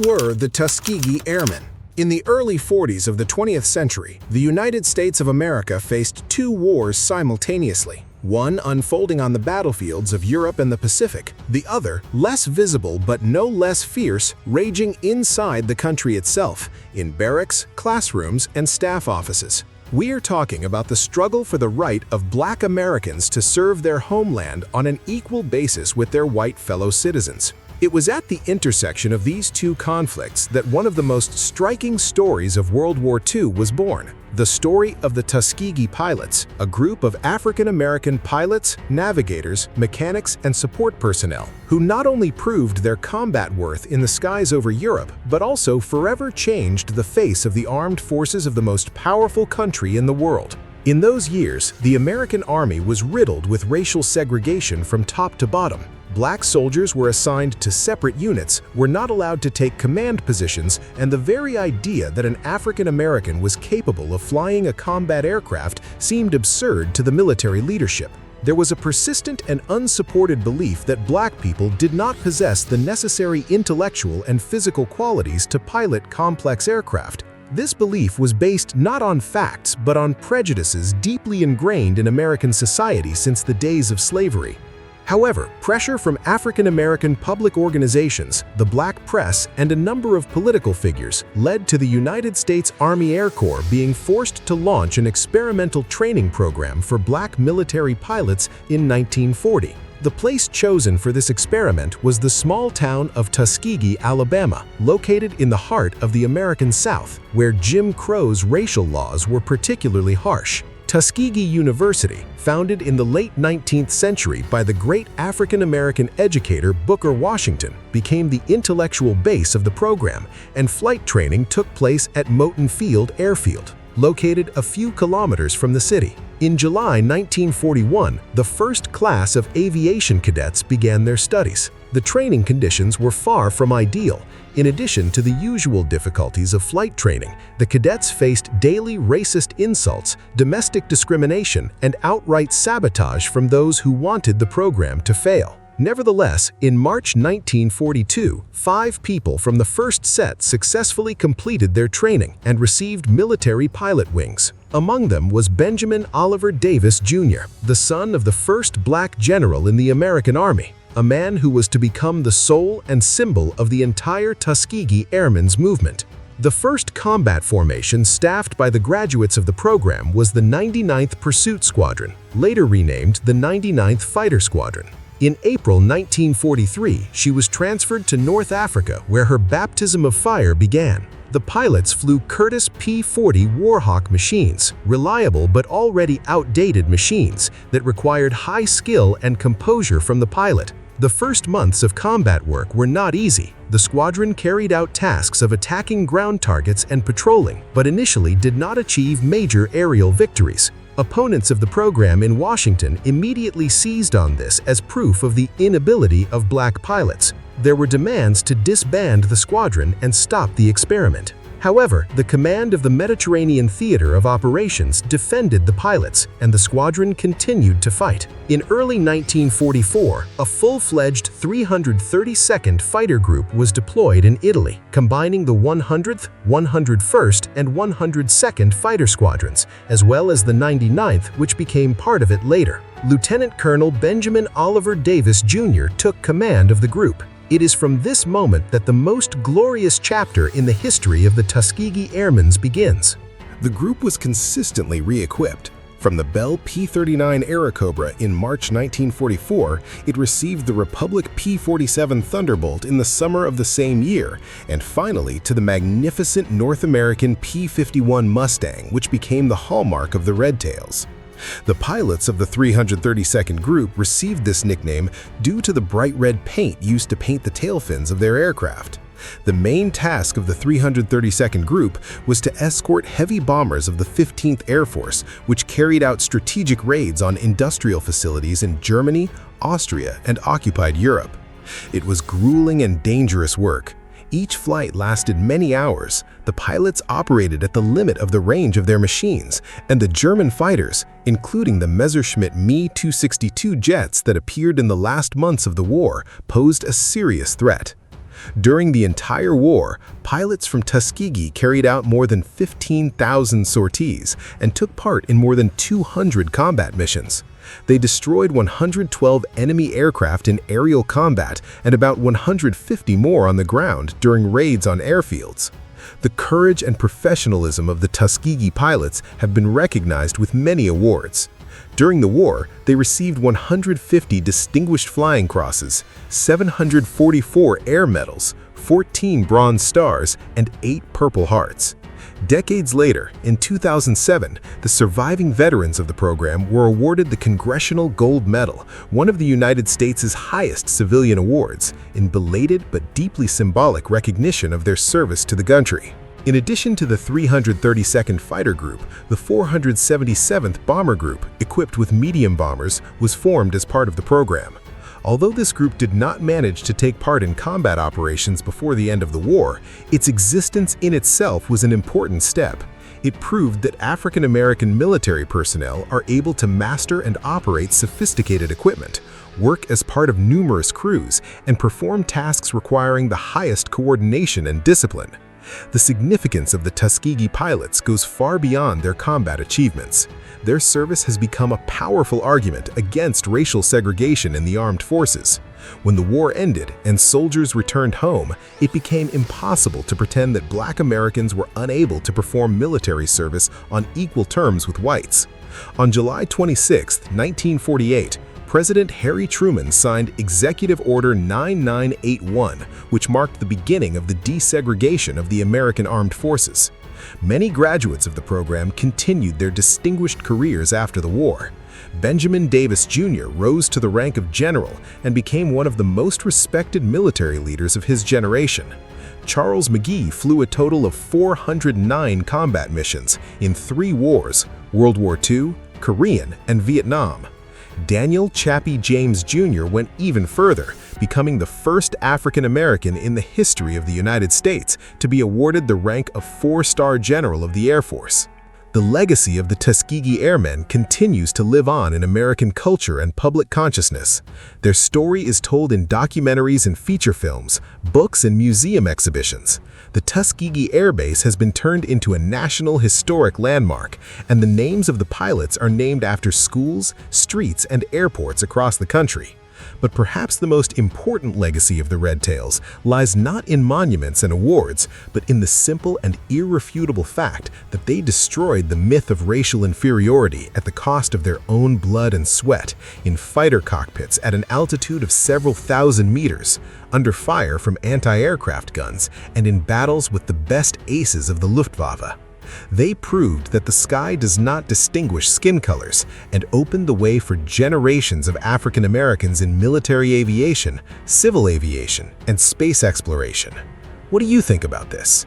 were the Tuskegee Airmen? In the early 40s of the 20th century, the United States of America faced two wars simultaneously. One unfolding on the battlefields of Europe and the Pacific, the other, less visible but no less fierce, raging inside the country itself, in barracks, classrooms, and staff offices. We are talking about the struggle for the right of Black Americans to serve their homeland on an equal basis with their white fellow citizens. It was at the intersection of these two conflicts that one of the most striking stories of World War II was born. The story of the Tuskegee Pilots, a group of African-American pilots, navigators, mechanics, and support personnel, who not only proved their combat worth in the skies over Europe, but also forever changed the face of the armed forces of the most powerful country in the world. In those years, the American Army was riddled with racial segregation from top to bottom. Black soldiers were assigned to separate units, were not allowed to take command positions, and the very idea that an African American was capable of flying a combat aircraft seemed absurd to the military leadership. There was a persistent and unsupported belief that Black people did not possess the necessary intellectual and physical qualities to pilot complex aircraft. This belief was based not on facts but on prejudices deeply ingrained in American society since the days of slavery. However, pressure from African-American public organizations, the Black press, and a number of political figures led to the United States Army Air Corps being forced to launch an experimental training program for Black military pilots in 1940. The place chosen for this experiment was the small town of Tuskegee, Alabama, located in the heart of the American South, where Jim Crow's racial laws were particularly harsh. Tuskegee University, founded in the late 19th century by the great African-American educator Booker Washington, became the intellectual base of the program, and flight training took place at Moton Field Airfield, located a few kilometers from the city. In July 1941, the first class of aviation cadets began their studies. The training conditions were far from ideal. In addition to the usual difficulties of flight training, the cadets faced daily racist insults, domestic discrimination, and outright sabotage from those who wanted the program to fail. Nevertheless, in March 1942, 5 people from the first set successfully completed their training and received military pilot wings. Among them was Benjamin Oliver Davis, Jr., the son of the first Black general in the American Army, a man who was to become the soul and symbol of the entire Tuskegee Airmen's movement. The first combat formation staffed by the graduates of the program was the 99th Pursuit Squadron, later renamed the 99th Fighter Squadron. In April 1943, she was transferred to North Africa, where her baptism of fire began. The pilots flew Curtiss P-40 Warhawk machines, reliable but already outdated machines that required high skill and composure from the pilot. The first months of combat work were not easy. The squadron carried out tasks of attacking ground targets and patrolling, but initially did not achieve major aerial victories. Opponents of the program in Washington immediately seized on this as proof of the inability of Black pilots. There were demands to disband the squadron and stop the experiment. However, the command of the Mediterranean Theater of Operations defended the pilots, and the squadron continued to fight. In early 1944, a full-fledged 332nd Fighter Group was deployed in Italy, combining the 100th, 101st, and 102nd Fighter Squadrons, as well as the 99th, which became part of it later. Lieutenant Colonel Benjamin Oliver Davis, Jr. took command of the group. It is from this moment that the most glorious chapter in the history of the Tuskegee Airmen begins. The group was consistently re-equipped. From the Bell P-39 Airacobra in March 1944, it received the Republic P-47 Thunderbolt in the summer of the same year, and finally to the magnificent North American P-51 Mustang, which became the hallmark of the Red Tails. The pilots of the 332nd Group received this nickname due to the bright red paint used to paint the tail fins of their aircraft. The main task of the 332nd Group was to escort heavy bombers of the 15th Air Force, which carried out strategic raids on industrial facilities in Germany, Austria, and occupied Europe. It was grueling and dangerous work. Each flight lasted many hours. The pilots operated at the limit of the range of their machines, and the German fighters, including the Messerschmitt Me-262 jets that appeared in the last months of the war, posed a serious threat. During the entire war, pilots from Tuskegee carried out more than 15,000 sorties and took part in more than 200 combat missions. They destroyed 112 enemy aircraft in aerial combat and about 150 more on the ground during raids on airfields. The courage and professionalism of the Tuskegee pilots have been recognized with many awards. During the war, they received 150 Distinguished Flying Crosses, 744 Air Medals, 14 Bronze Stars, and 8 Purple Hearts. Decades later, in 2007, the surviving veterans of the program were awarded the Congressional Gold Medal, one of the United States' highest civilian awards, in belated but deeply symbolic recognition of their service to the country. In addition to the 332nd Fighter Group, the 477th Bomber Group, equipped with medium bombers, was formed as part of the program. Although this group did not manage to take part in combat operations before the end of the war, its existence in itself was an important step. It proved that African American military personnel are able to master and operate sophisticated equipment, work as part of numerous crews, and perform tasks requiring the highest coordination and discipline. The significance of the Tuskegee pilots goes far beyond their combat achievements. Their service has become a powerful argument against racial segregation in the armed forces. When the war ended and soldiers returned home, it became impossible to pretend that Black Americans were unable to perform military service on equal terms with whites. On July 26, 1948, President Harry Truman signed Executive Order 9981, which marked the beginning of the desegregation of the American Armed Forces. Many graduates of the program continued their distinguished careers after the war. Benjamin Davis Jr. rose to the rank of general and became one of the most respected military leaders of his generation. Charles McGee flew a total of 409 combat missions in 3 wars: World War II, Korean, and Vietnam. Daniel Chappie James Jr. went even further, becoming the first African American in the history of the United States to be awarded the rank of 4-star General of the Air Force. The legacy of the Tuskegee Airmen continues to live on in American culture and public consciousness. Their story is told in documentaries and feature films, books, and museum exhibitions. The Tuskegee Air Base has been turned into a national historic landmark, and the names of the pilots are named after schools, streets, and airports across the country. But perhaps the most important legacy of the Red Tails lies not in monuments and awards, but in the simple and irrefutable fact that they destroyed the myth of racial inferiority at the cost of their own blood and sweat, in fighter cockpits at an altitude of several thousand meters, under fire from anti-aircraft guns, and in battles with the best aces of the Luftwaffe. They proved that the sky does not distinguish skin colors and opened the way for generations of African Americans in military aviation, civil aviation, and space exploration. What do you think about this?